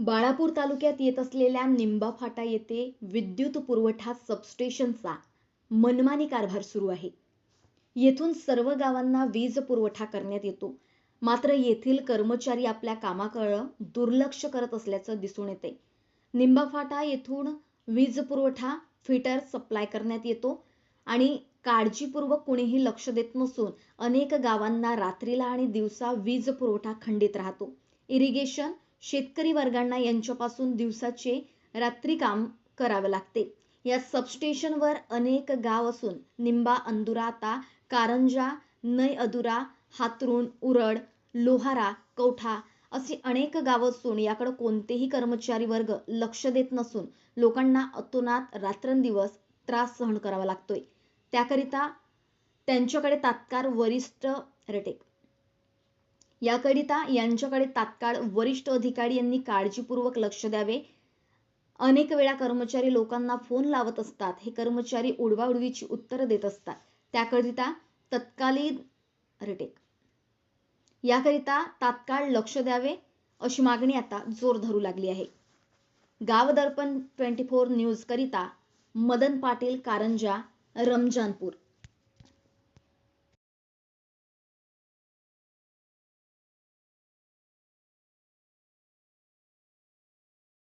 बाळापूर तालुक्यात येत असलेल्या निंबाफाटा येथे विद्युत पुरवठा सबस्टेशनचा मनमानी कारभार सुरू आहे. येथून सर्व गावांना वीज पुरवठा करण्यात येतो. मात्र येथील कर्मचारी आपल्या कामाकडे दुर्लक्ष करत असल्याचं दिसून येते. निंबाफाटा येथून वीज पुरवठा फिटर सप्लाय करण्यात येतो आणि काळजीपूर्वक कोणीही लक्ष देत नसून अनेक गावांना रात्रीला आणि दिवसा वीज पुरवठा खंडित राहतो. इरिगेशन शेतकरी वर्गांना यांच्यापासून दिवसाचे रात्री काम करावे लागते. या सबस्टेशनवर अनेक गाव असून निंबा, अंदुराता, कारंजा, नय अधुरा, हातरुण, उरड, लोहारा, कवठा अशी अनेक गावं असून याकडे कोणतेही कर्मचारी वर्ग लक्ष देत नसून लोकांना अतोनात रात्रंदिवस त्रास सहन करावा लागतोय. त्याकरिता त्यांच्याकडे तात्काळ वरिष्ठ अधिकारी यांनी काळजीपूर्वक लक्ष द्यावे. अनेक वेळा कर्मचारी लोकांना फोन लावत असतात. हे कर्मचारी उडवाउडवीची उत्तरं देत असतात. याकरिता तात्काळ लक्ष द्यावे अशी मागणी आता जोर धरू लागली आहे. गावदर्पण 24 न्यूज करिता मदन पाटील, कारंजा, रमजानपूर.